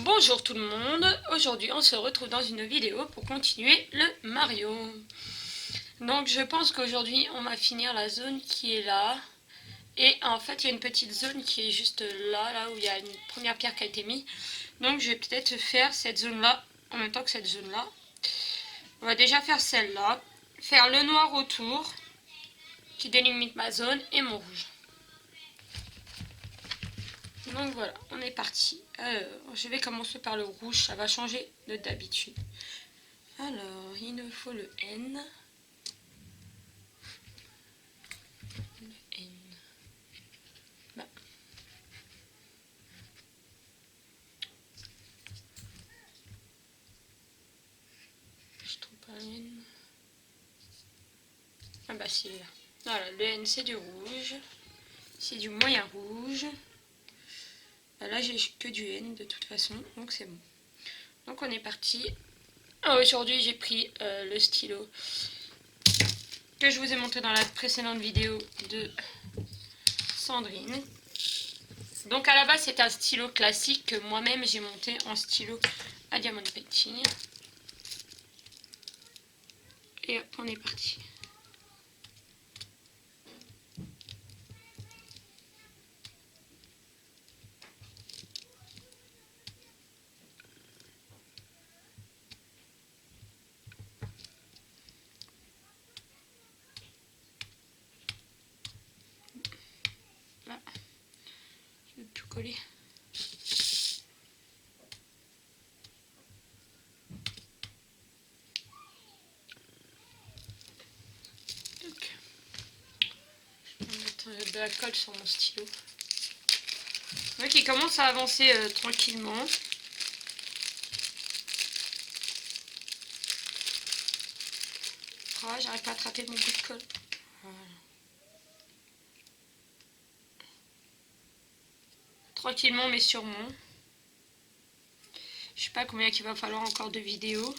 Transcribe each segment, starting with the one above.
Bonjour tout le monde, aujourd'hui on se retrouve dans une vidéo pour continuer le Mario. Donc je pense qu'aujourd'hui on va finir la zone qui est là. Et en fait il y a une petite zone qui est juste là où il y a une première pierre qui a été mise. Donc je vais peut-être faire cette zone là en même temps que cette zone là. On va déjà faire celle-là, faire le noir autour qui délimite ma zone et mon rouge. Donc voilà, on est parti. Alors, je vais commencer par le rouge, ça va changer de d'habitude. Alors, il nous faut le N. Le N. Bah. Je trouve pas le N. Ah bah si, là. Voilà, le N c'est du rouge. C'est du moyen rouge. Bah là j'ai que du N de toute façon, donc c'est bon. Donc on est parti. Aujourd'hui j'ai pris le stylo que je vous ai montré dans la précédente vidéo de Sandrine. Donc à la base c'est un stylo classique que moi-même j'ai monté en stylo à diamond painting. Et hop, on est parti. Là, je vais tout coller. De la colle sur mon stylo. Donc il commence à avancer tranquillement. Oh, j'arrive pas à attraper mon bout de colle. Voilà. Tranquillement mais sûrement. Je sais pas combien il va falloir encore de vidéos.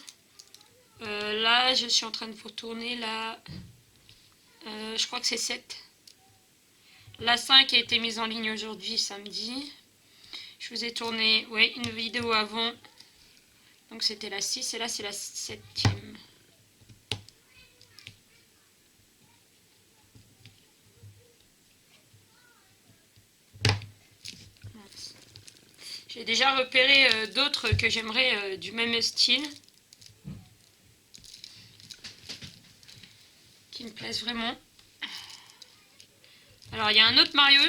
Là je suis en train de vous tourner là. Je crois que c'est 7. La 5 a été mise en ligne aujourd'hui, samedi. Je vous ai tourné une vidéo avant. Donc c'était la 6 et là c'est la 7e. J'ai déjà repéré d'autres que j'aimerais du même style. Qui me plaisent vraiment. Alors il y a un autre Mario.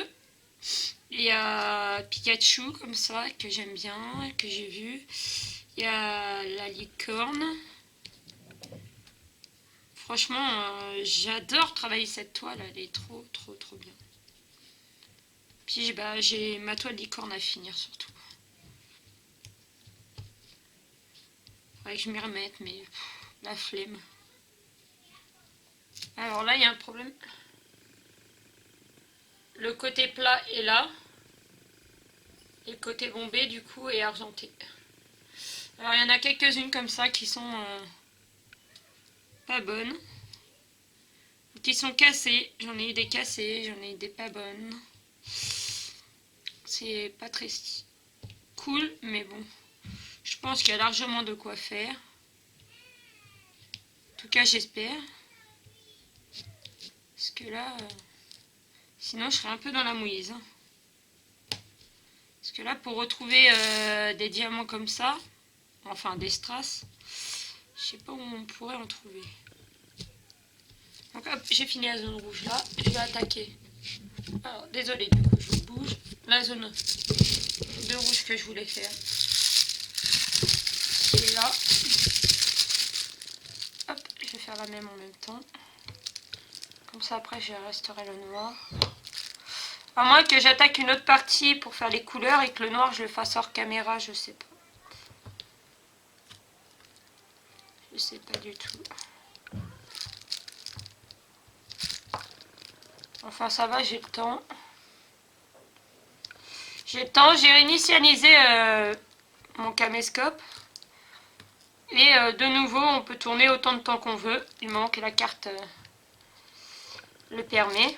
Il y a Pikachu comme ça que j'aime bien, que j'ai vu. Il y a la licorne. Franchement, j'adore travailler cette toile, elle est trop bien. Puis j'ai ma toile licorne à finir surtout. Faudrait que je m'y remette, mais la flemme. Alors là, il y a un problème. Le côté plat est là. Et le côté bombé, du coup, est argenté. Alors il y en a quelques-unes comme ça qui sont pas bonnes. Qui sont cassées. J'en ai eu des cassées, j'en ai eu des pas bonnes. C'est pas très cool, mais bon. Je pense qu'il y a largement de quoi faire. En tout cas, j'espère. Parce que là, sinon je serais un peu dans la mouise. Hein. Parce que là, pour retrouver des diamants comme ça, enfin des strass, je sais pas où on pourrait en trouver. Donc hop, j'ai fini la zone rouge là, je vais attaquer. Alors, désolé, du coup, je bouge. La zone de rouge que je voulais faire. Et là, hop, je vais faire la même en même temps. Comme ça, après, je resterai le noir. À moins que j'attaque une autre partie pour faire les couleurs et que le noir, je le fasse hors caméra, je sais pas. Je sais pas du tout. Enfin, ça va, j'ai le temps. J'ai le temps, j'ai réinitialisé mon caméscope. Et de nouveau, on peut tourner autant de temps qu'on veut, du moment que la carte le permet.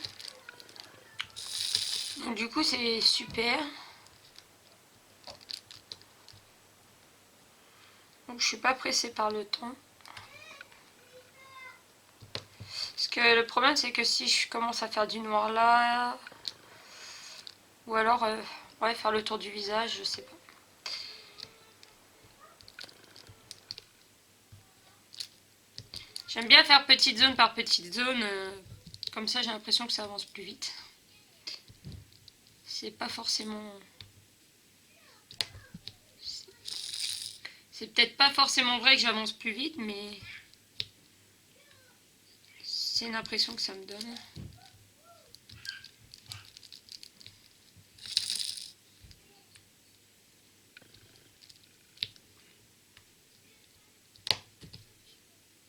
Donc, du coup, c'est super. Donc je suis pas pressée par le temps. Parce que le problème c'est que si je commence à faire du noir là, ou alors ouais, faire le tour du visage, je sais pas. J'aime bien faire petite zone par petite zone, comme ça j'ai l'impression que ça avance plus vite. C'est pas forcément... C'est peut-être pas forcément vrai que j'avance plus vite, mais c'est une impression que ça me donne.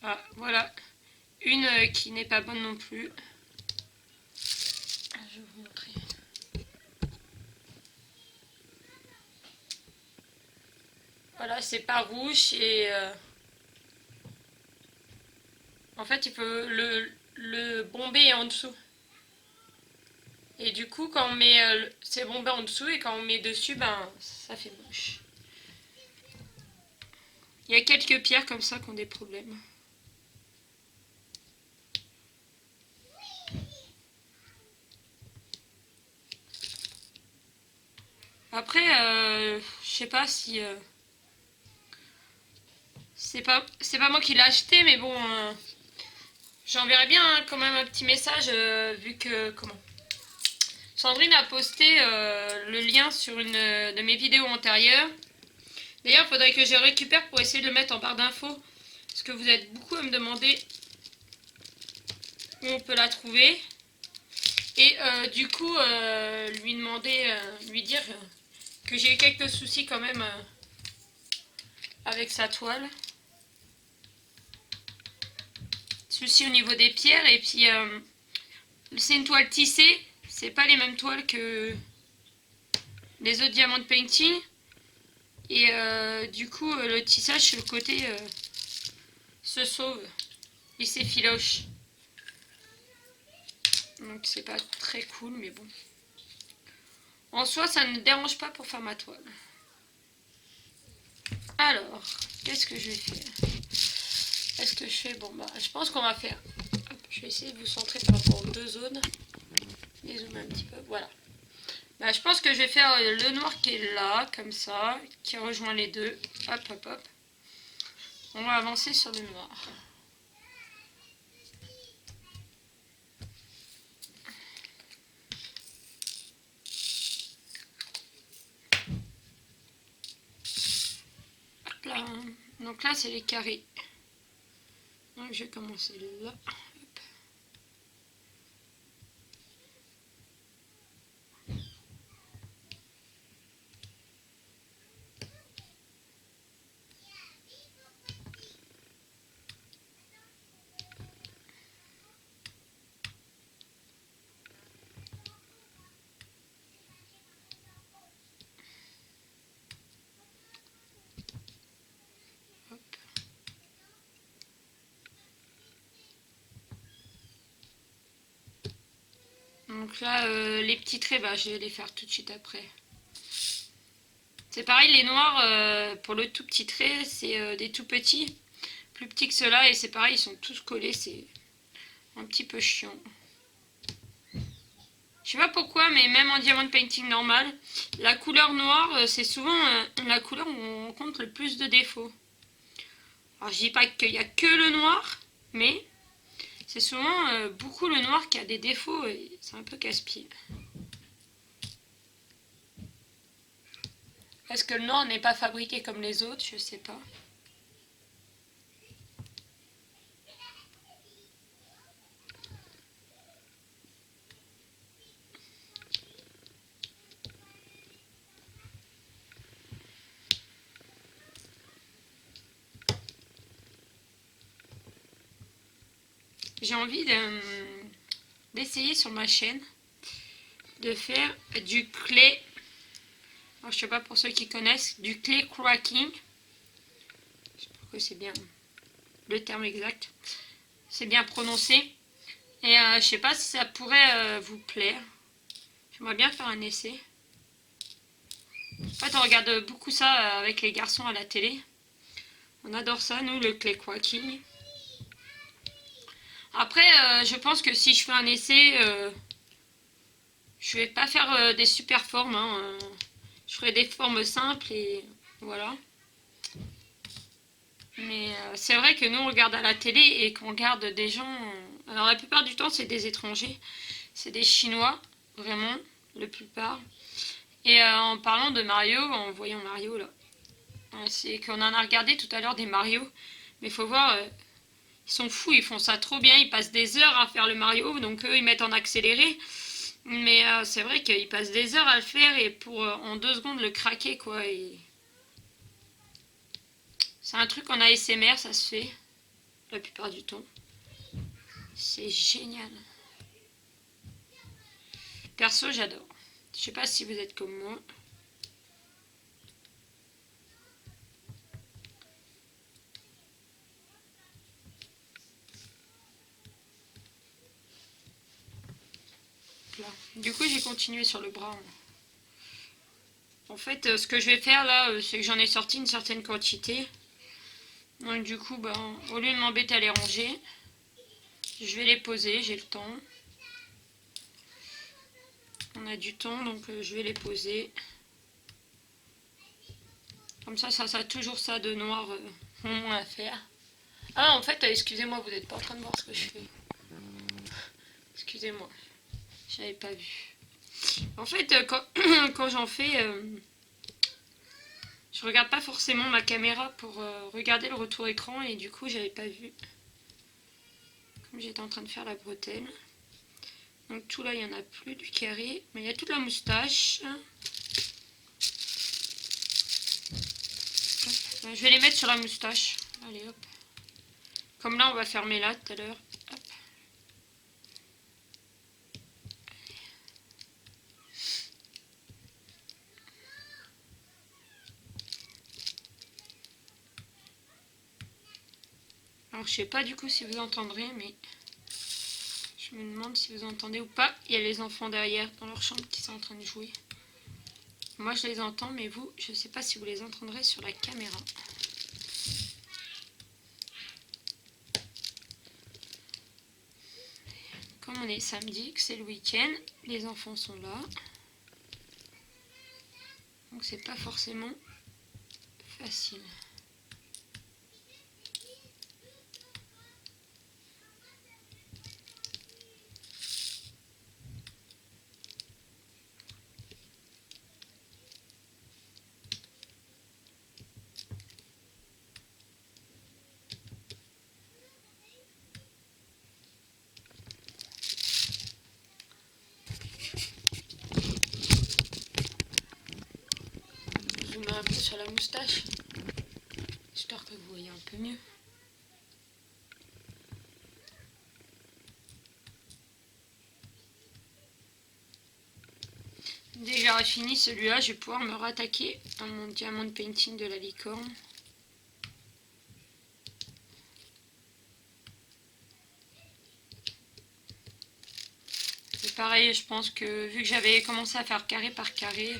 Ah, voilà. Une qui n'est pas bonne non plus. Je vais vous montrer. Voilà, c'est pas rouge et... en fait, il faut le bomber en dessous. Et du coup, quand on met... c'est bombé en dessous et quand on met dessus, ben, ça fait moche. Il y a quelques pierres comme ça qui ont des problèmes. Après, je sais pas si... c'est pas moi qui l'ai acheté, mais bon... j'enverrai bien hein, quand même un petit message, vu que... Comment Sandrine a posté le lien sur une de mes vidéos antérieures. D'ailleurs, il faudrait que je récupère pour essayer de le mettre en barre d'infos. Parce que vous êtes beaucoup à me demander où on peut la trouver. Et du coup, lui demander, lui dire que j'ai eu quelques soucis quand même avec sa toile. Soucis au niveau des pierres. Et puis, c'est une toile tissée. C'est pas les mêmes toiles que les autres diamants de painting. Et du coup, le tissage sur le côté se sauve. Il s'effiloche. Donc c'est pas très cool, mais bon. En soi, ça ne me dérange pas pour faire ma toile. Alors, qu'est-ce que je vais faire? Est-ce que je fais... Bon, bah, je pense qu'on va faire... Hop, je vais essayer de vous centrer par rapport aux deux zones. Dézoomer un petit peu, voilà. Bah, je pense que je vais faire le noir qui est là, comme ça, qui rejoint les deux. Hop, hop, hop. On va avancer sur le noir. Hop là. Donc là, c'est les carrés. Donc je vais commencer là. Hop. Donc là, les petits traits, bah, je vais les faire tout de suite après. C'est pareil, les noirs, pour le tout petit trait, c'est des tout petits. Plus petits que ceux-là, et c'est pareil, ils sont tous collés, c'est un petit peu chiant. Je sais pas pourquoi, mais même en diamond painting normal, la couleur noire, c'est souvent la couleur où on rencontre le plus de défauts. Alors je dis pas qu'il y a que le noir, mais c'est souvent beaucoup le noir qui a des défauts et c'est un peu casse-pied. Est-ce que le noir n'est pas fabriqué comme les autres? Je sais pas. J'ai envie d'essayer sur ma chaîne de faire du clay. Alors, je sais pas pour ceux qui connaissent, du clay cracking. J'espère que c'est bien le terme exact. C'est bien prononcé. Et je sais pas si ça pourrait vous plaire. J'aimerais bien faire un essai. En fait, on regarde beaucoup ça avec les garçons à la télé. On adore ça, nous, le clay cracking. Après, je pense que si je fais un essai, je vais pas faire des super formes. Hein, je ferai des formes simples et voilà. Mais c'est vrai que nous, on regarde à la télé et qu'on regarde des gens... alors la plupart du temps, c'est des étrangers. C'est des Chinois, vraiment, la plupart. Et en parlant de Mario, en voyant Mario là, c'est qu'on en a regardé tout à l'heure des Mario. Mais il faut voir, ils sont fous, ils font ça trop bien. Ils passent des heures à faire le Mario, donc eux, ils mettent en accéléré. Mais c'est vrai qu'ils passent des heures à le faire et pour en 2 secondes le craquer quoi. Et... c'est un truc en ASMR, ça se fait la plupart du temps. C'est génial. Perso, j'adore. Je sais pas si vous êtes comme moi. Là. Du coup, j'ai continué sur le bras. En fait, ce que je vais faire là, c'est que j'en ai sorti une certaine quantité. Donc du coup, au lieu de m'embêter à les ranger, je vais les poser, j'ai le temps. On a du temps, donc je vais les poser. Comme ça a toujours ça de noir au moins à faire. Ah, en fait, excusez-moi, vous n'êtes pas en train de voir ce que je fais. Excusez-moi, j'avais pas vu. En fait, quand j'en fais, je regarde pas forcément ma caméra pour regarder le retour écran et du coup, j'avais pas vu. Comme j'étais en train de faire la bretelle. Donc tout là, il n'y en a plus du carré, mais il y a toute la moustache. Hop. Je vais les mettre sur la moustache. Allez, hop. Comme là, on va fermer là tout à l'heure. Hop. Alors, je sais pas du coup si vous entendrez, mais je me demande si vous entendez ou pas. Il y a les enfants derrière dans leur chambre qui sont en train de jouer. Moi, je les entends, mais vous, je sais pas si vous les entendrez sur la caméra. Comme on est samedi, que c'est le week-end, les enfants sont là. Donc c'est pas forcément facile. Je zoomer un peu sur la moustache, histoire que vous voyez un peu mieux. Dès que j'aurai fini celui-là, je vais pouvoir me rattaquer à mon diamond painting de la licorne. Et pareil, je pense que vu que j'avais commencé à faire carré par carré,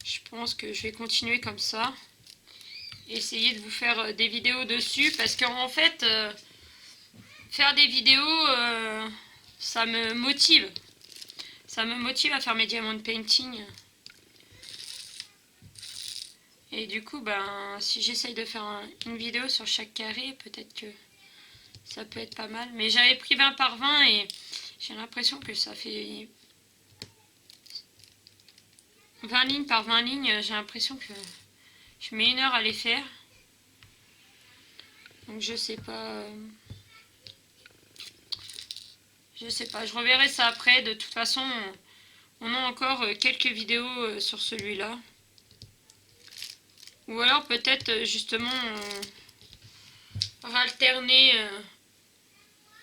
je pense que je vais continuer comme ça. Essayer de vous faire des vidéos dessus parce qu'en fait, faire des vidéos, ça me motive. Ça me motive à faire mes diamond painting. Et du coup, si j'essaye de faire une vidéo sur chaque carré, peut-être que ça peut être pas mal. Mais j'avais pris 20 par 20 et j'ai l'impression que ça fait 20 lignes par 20 lignes. J'ai l'impression que je mets 1 heure à les faire. Donc je sais pas. Je sais pas, je reverrai ça après. De toute façon, on a encore quelques vidéos sur celui-là. Ou alors peut-être justement alterner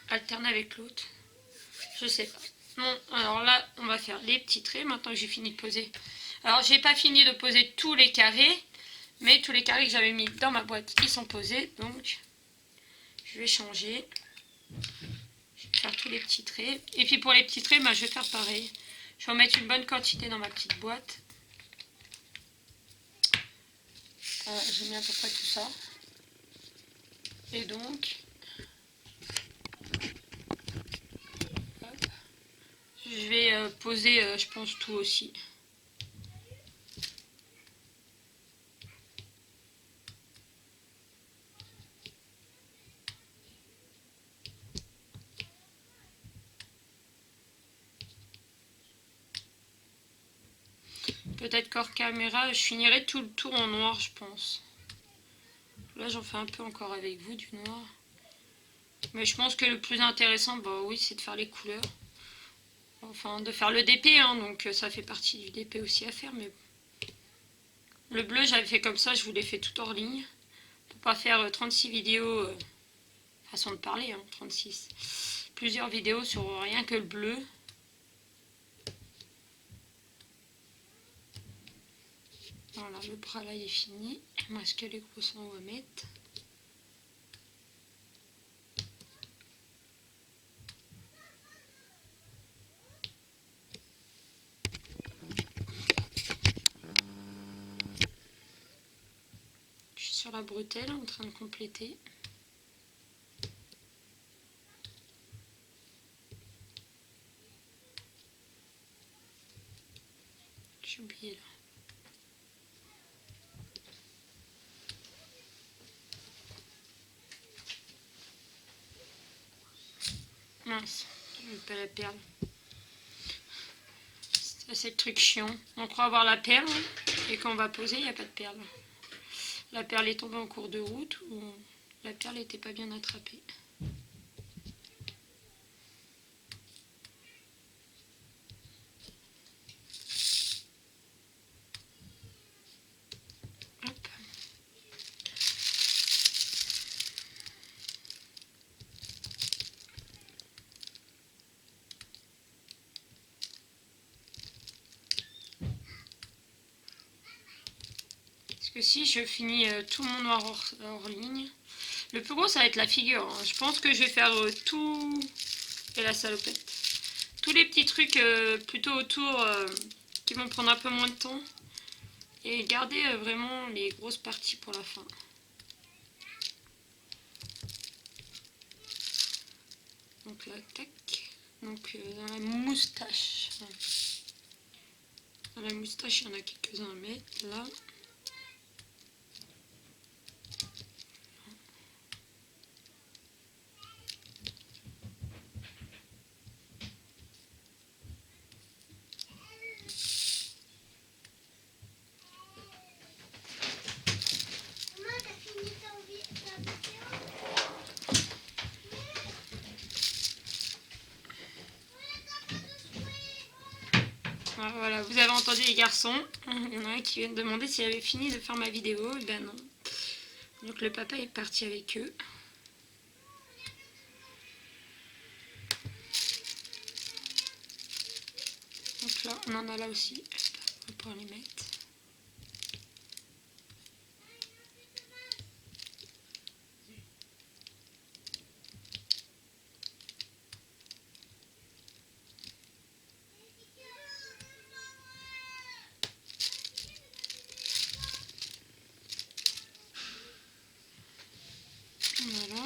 avec l'autre. Je sais pas. Bon, alors là, on va faire les petits traits maintenant que j'ai fini de poser. Alors, j'ai pas fini de poser tous les carrés, mais tous les carrés que j'avais mis dans ma boîte, ils sont posés. Donc, je vais changer. Je vais faire tous les petits traits. Et puis pour les petits traits, je vais faire pareil. Je vais en mettre une bonne quantité dans ma petite boîte. J'ai mis à peu près tout ça. Et donc, hop, je vais poser, je pense, tout aussi. Peut-être qu'hors caméra, je finirai tout le tour en noir, je pense. Là, j'en fais un peu encore avec vous, du noir. Mais je pense que le plus intéressant, bah oui, c'est de faire les couleurs. Enfin, de faire le DP, hein, donc ça fait partie du DP aussi à faire. Mais le bleu, j'avais fait comme ça, je vous l'ai fait tout hors ligne. Pour pas faire 36 vidéos, façon de parler, hein, 36. Plusieurs vidéos sur rien que le bleu. Voilà, le bras là il est fini. Il me reste que les gros sons à mettre. Je suis sur la bretelle en train de compléter. J'ai oublié là. Mince, je veux pas la perle. C'est le truc chiant. On croit avoir la perle et quand on va poser, il n'y a pas de perle. La perle est tombée en cours de route ou la perle n'était pas bien attrapée. Hop. Parce que si je finis tout mon noir hors ligne, le plus gros ça va être la figure. Hein. Je pense que je vais faire tout... Et la salopette. Tous les petits trucs plutôt autour qui vont prendre un peu moins de temps. Et garder vraiment les grosses parties pour la fin. Donc là, tac. Donc dans la moustache. Dans la moustache, il y en a quelques-uns à mettre. Là. Voilà, vous avez entendu les garçons. Il y en a un qui vient de demander si j'avais fini de faire ma vidéo. Et ben non. Donc le papa est parti avec eux. Donc là, on en a là aussi. On va pouvoir les mettre. Voilà,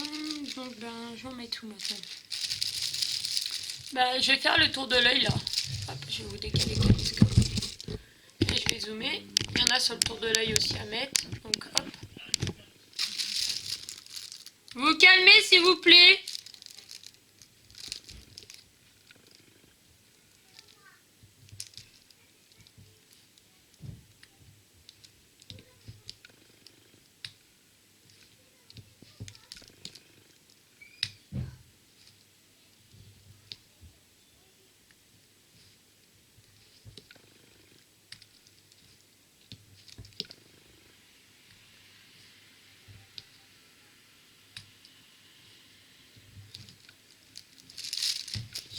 donc ben j'en mets tout maintenant. Ben, je vais faire le tour de l'œil là. Hop, je vais vous décaler comme ça. Et je vais zoomer. Il y en a sur le tour de l'œil aussi à mettre. Donc hop. Vous calmez s'il vous plaît.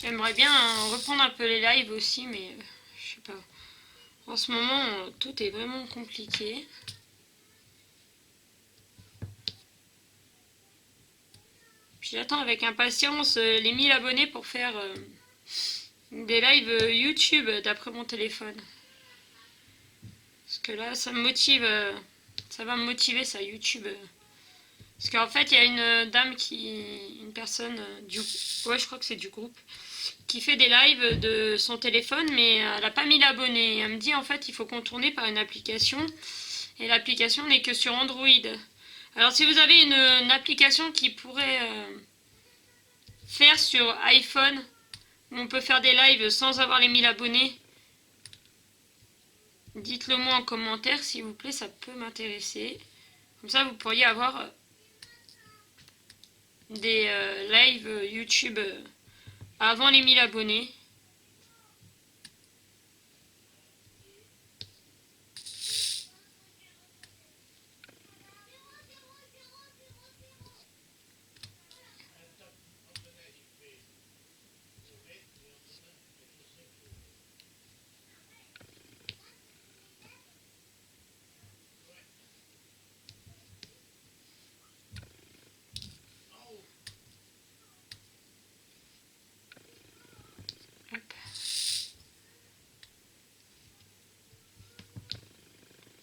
J'aimerais bien reprendre un peu les lives aussi, mais je sais pas. En ce moment, tout est vraiment compliqué. Puis j'attends avec impatience les 1000 abonnés pour faire des lives YouTube d'après mon téléphone. Parce que là, ça me motive, ça va me motiver ça, YouTube. Parce qu'en fait, il y a une dame une personne ouais, je crois que c'est du groupe, qui fait des lives de son téléphone, mais elle n'a pas mis l'abonné. Elle me dit en fait, il faut contourner par une application, et l'application n'est que sur Android. Alors si vous avez une application qui pourrait faire sur iPhone, où on peut faire des lives sans avoir les 1000 abonnés, dites-le moi en commentaire s'il vous plaît, ça peut m'intéresser. Comme ça vous pourriez avoir des lives YouTube avant les 1000 abonnés. Hop.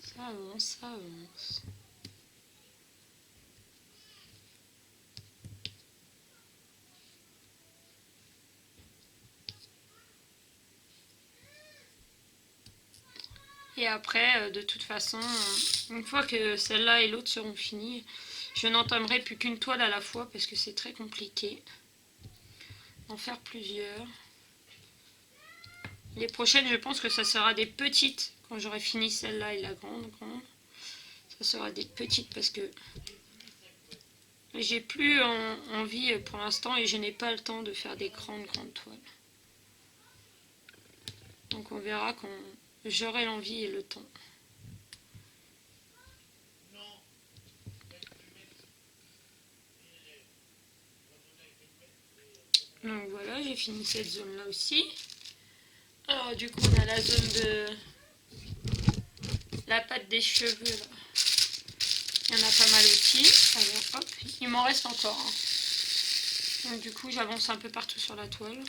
Ça avance, ça avance. Et après, de toute façon, une fois que celle-là et l'autre seront finies, je n'entamerai plus qu'une toile à la fois parce que c'est très compliqué d'en faire plusieurs. Les prochaines, je pense que ça sera des petites. Quand j'aurai fini celle-là et la grande, ça sera des petites parce que j'ai plus envie pour l'instant et je n'ai pas le temps de faire des grandes toiles. Donc on verra quand j'aurai l'envie et le temps. Donc voilà, j'ai fini cette zone là aussi. Alors du coup on a la zone de la pâte des cheveux là. Il y en a pas mal aussi. Alors hop, il m'en reste encore. Donc du coup j'avance un peu partout sur la toile.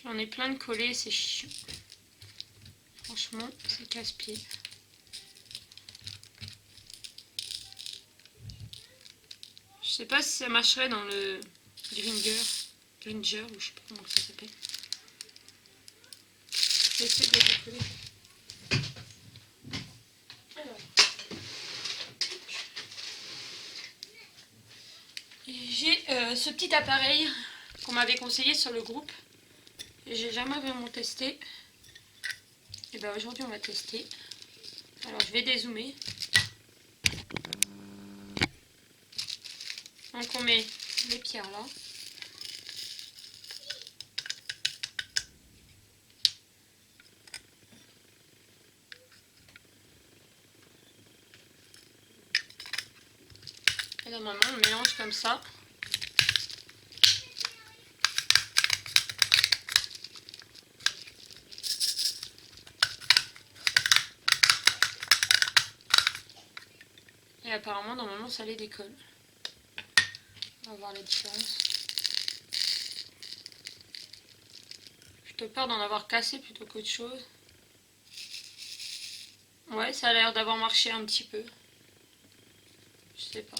J'en ai plein de collés, c'est chiant. Franchement, c'est casse-pied. Je sais pas si ça marcherait dans le Gringer, ou je sais pas comment ça s'appelle. Je vais essayer de le coller. Alors. J'ai ce petit appareil qu'on m'avait conseillé sur le groupe. J'ai jamais vraiment testé. Et bien aujourd'hui on va tester. Alors je vais dézoomer. Donc on met les pierres là. Et normalement on mélange comme ça. Et apparemment normalement ça les décolle. On va voir la différence. Plutôt peur d'en avoir cassé plutôt qu'autre chose. Ouais, ça a l'air d'avoir marché un petit peu. Je sais pas.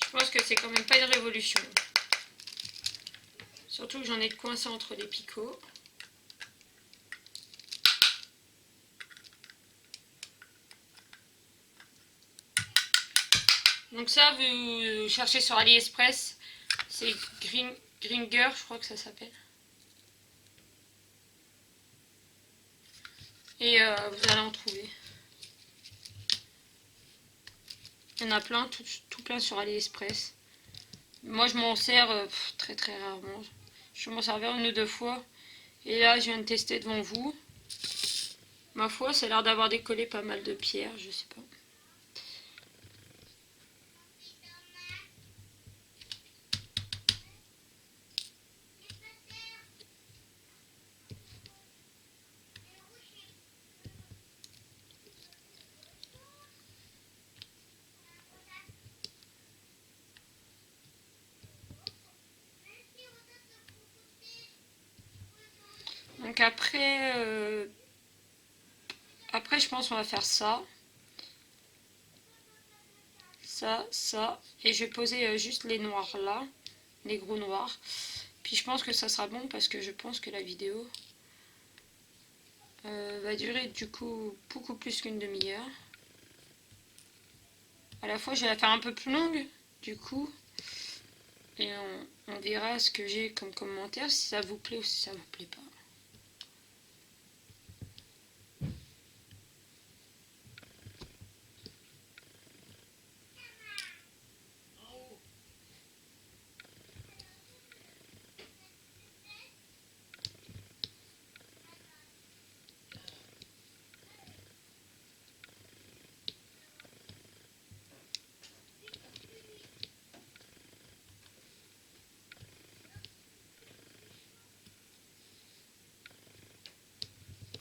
Je pense que c'est quand même pas une révolution. Surtout que j'en ai de coincé entre les picots. Donc ça, vous cherchez sur AliExpress, c'est Gringer, je crois que ça s'appelle. Et vous allez en trouver. Il y en a plein, tout plein sur AliExpress. Moi je m'en sers très très rarement. Je m'en servir une ou deux fois. Et là je viens de tester devant vous. Ma foi, ça a l'air d'avoir décollé pas mal de pierres, je sais pas. Donc après je pense qu'on va faire ça. Ça. Et je vais poser juste les noirs là. Les gros noirs. Puis je pense que ça sera bon parce que je pense que la vidéo va durer du coup beaucoup plus qu'une demi-heure. À la fois je vais la faire un peu plus longue du coup. Et on verra ce que j'ai comme commentaire, si ça vous plaît ou si ça vous plaît pas.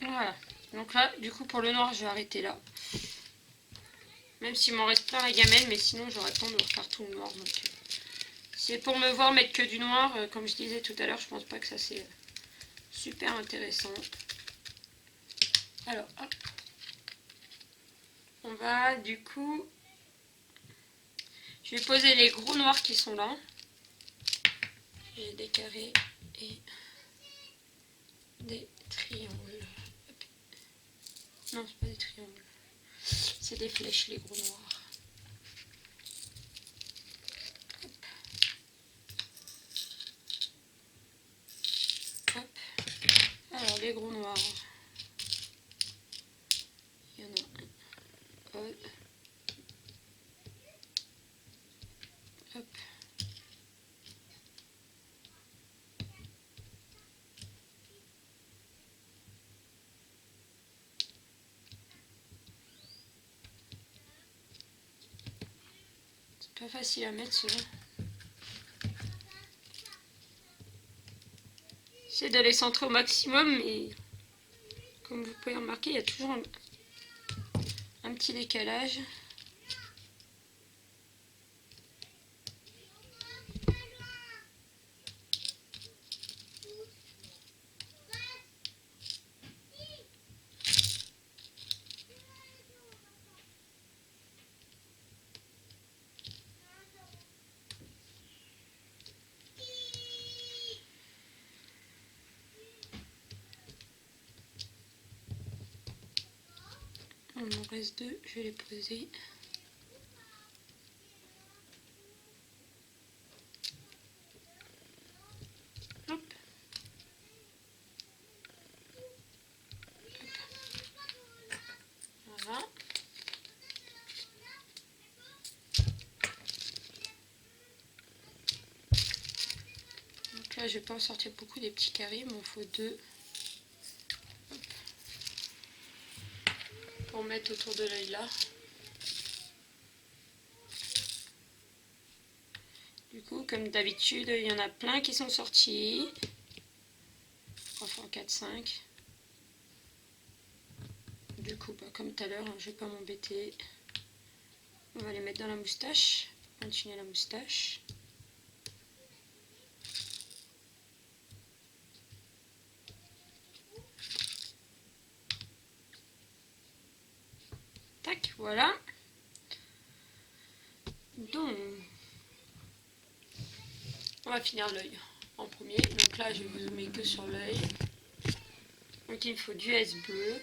Voilà. Donc là, du coup, pour le noir, je vais arrêter là. Même s'il m'en reste plein la gamelle, mais sinon, j'aurai le temps de refaire tout le noir. Donc, c'est pour me voir mettre que du noir. Comme je disais tout à l'heure, je pense pas que ça c'est super intéressant. Alors, hop. On va, du coup... Je vais poser les gros noirs qui sont là. J'ai des carrés et des triangles. Hop. Non, c'est pas des triangles. C'est des flèches, les gros noirs. Hop. Alors, les gros noirs. Il y en a un. Hop. Hop. C'est pas facile à mettre, ceux-là. J'essaie de les centrer au maximum, mais comme vous pouvez remarquer, il y a toujours un petit décalage. Il m'en reste deux, je vais les poser. Hop. Voilà. Donc là, je vais pas en sortir beaucoup des petits carrés, il m'en faut deux. Hop. Pour mettre autour de l'œil là. Du coup, comme d'habitude, il y en a plein qui sont sortis. Enfin, 4, 5. Du coup, comme tout à l'heure, je vais pas m'embêter. On va les mettre dans la moustache. Continuer la moustache. Tac, voilà. Donc, on va finir l'œil en premier. Donc là, je vais vous zoomer que sur l'œil. Donc il me faut du S bleu.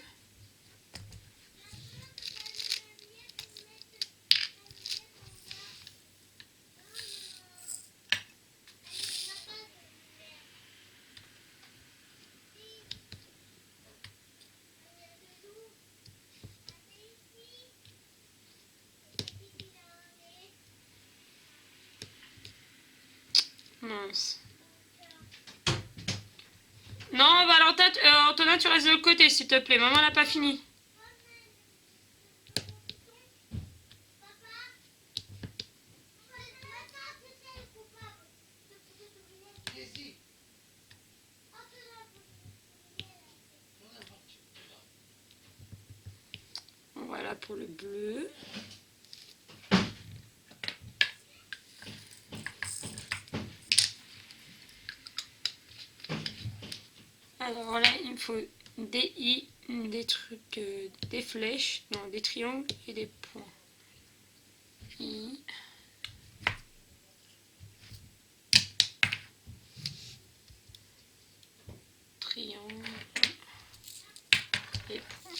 Mince. Non, Valentin, Antonin, tu restes de l'autre côté, s'il te plaît. Maman n'a pas fini. Voilà pour le bleu. Alors là, il me faut des i, des trucs, des flèches, non, des triangles et des points. I. Triangle et points.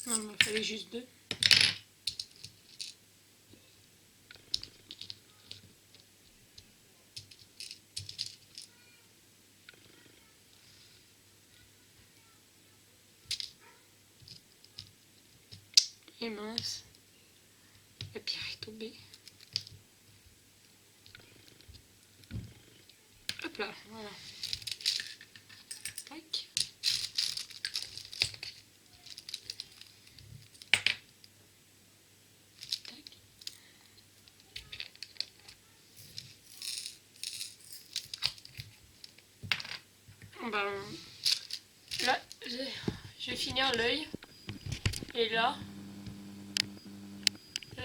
Non, il m'en fallait juste 2. Et mince, la pierre est tombée. Hop là, voilà. Tac. Tac. Ben, là, je vais finir l'œil. Et là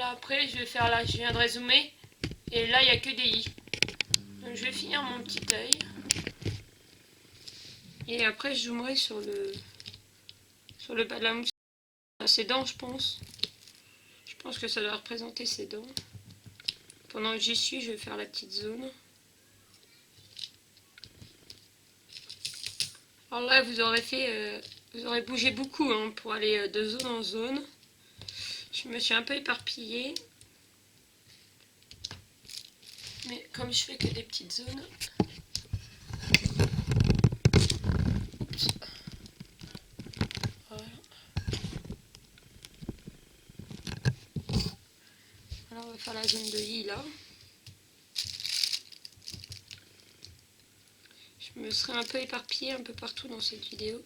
après, je vais faire là, je viendrai zoomer. Et là, il n'y a que des i. Donc, je vais finir mon petit œil. Et après, je zoomerai sur le bas de la mousse. Ses dents, je pense. Je pense que ça doit représenter ses dents. Pendant que j'y suis, je vais faire la petite zone. Alors là, vous aurez bougé beaucoup hein, pour aller de zone en zone. Je me suis un peu éparpillée. Mais comme je fais que des petites zones... Oups. Voilà. Alors on va faire la zone de i là. Je me serais un peu éparpillée un peu partout dans cette vidéo.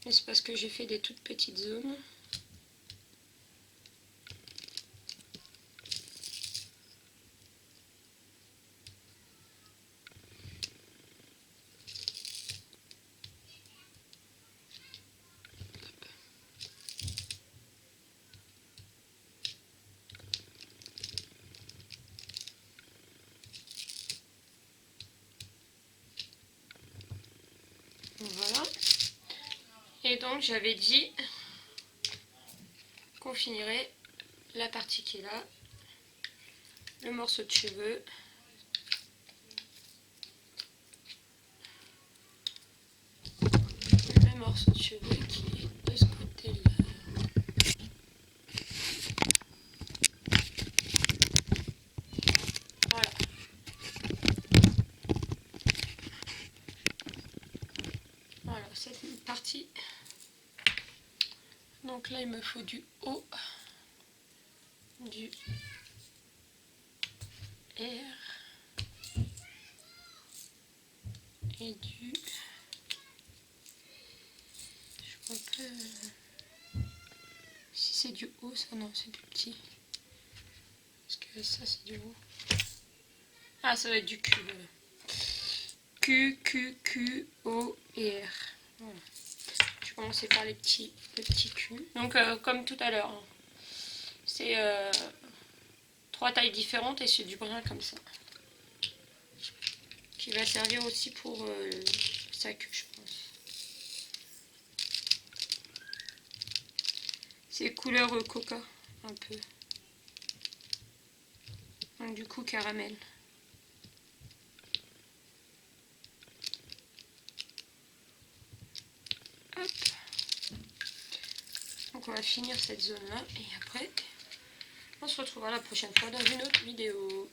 Mais c'est parce que j'ai fait des toutes petites zones. Voilà. Et donc j'avais dit qu'on finirait la partie qui est là, le morceau de cheveux. Le morceau de cheveux qui est de ce côté-là. Voilà. Voilà, cette partie. Donc là, il me faut du O, du R et du... Je vois pas... Si c'est du O, ça non, c'est plus petit. Parce que ça, c'est du O. Ah, ça va être du Q. Voilà. Q, Q, Q, O et R. Voilà. Je vais commencer par le petit Q. Donc, comme tout à l'heure, hein. C'est 3 tailles différentes et c'est du brun comme ça. Qui va servir aussi pour sa queue, je pense. C'est couleur coca, un peu. Donc, du coup, caramel. Hop. Donc, on va finir cette zone-là et après, on se retrouvera la prochaine fois dans une autre vidéo.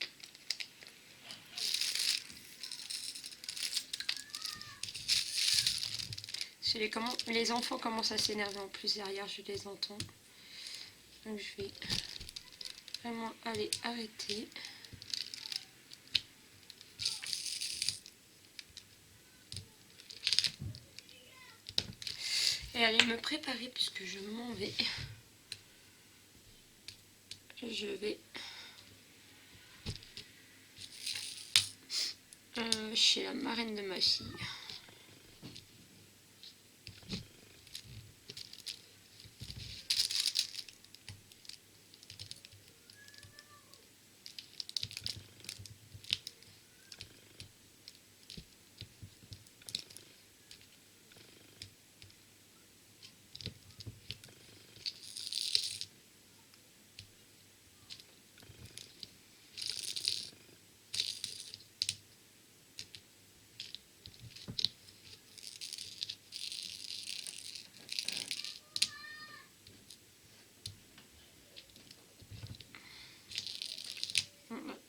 Les enfants commencent à s'énerver en plus derrière, je les entends. Donc je vais vraiment aller arrêter. Et aller me préparer puisque je m'en vais. Je vais chez la marraine de ma fille.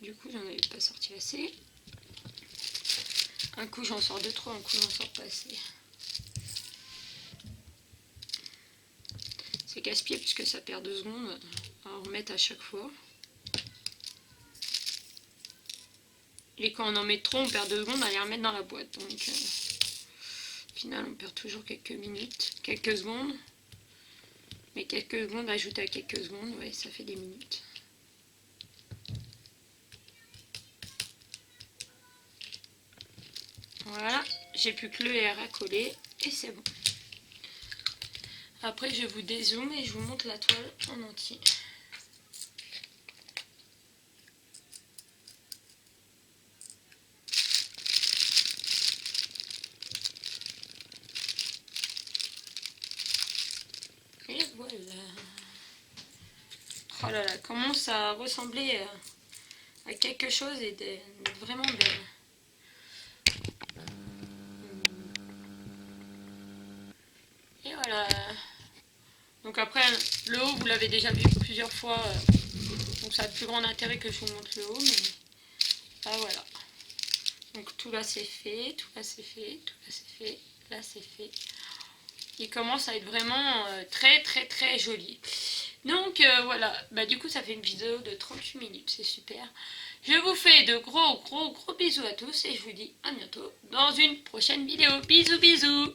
Du coup, j'en avais pas sorti assez. Un coup, j'en sors de trop, un coup, j'en sors pas assez. C'est casse-pied puisque ça perd 2 secondes à en remettre à chaque fois. Et quand on en met trop, on perd 2 secondes à les remettre dans la boîte. Donc, au final, on perd toujours quelques minutes, quelques secondes. Mais quelques secondes ajoutées à quelques secondes, ouais, ça fait des minutes. Voilà, j'ai plus que le R à coller et c'est bon. Après, je vous dézoome et je vous montre la toile en entier. Et voilà. Oh là là, comment ça ressemblait à quelque chose et d'être vraiment belle. Et voilà. Donc après, le haut, vous l'avez déjà vu plusieurs fois. Donc ça a de plus grand intérêt que je vous montre le haut. Mais là, voilà. Donc tout là, c'est fait. Tout là, c'est fait. Tout là, c'est fait. Là, c'est fait. Il commence à être vraiment très, très, très joli. Donc voilà. Bah, du coup, ça fait une vidéo de 38 minutes. C'est super. Je vous fais de gros, gros, gros bisous à tous. Et je vous dis à bientôt dans une prochaine vidéo. Bisous, bisous.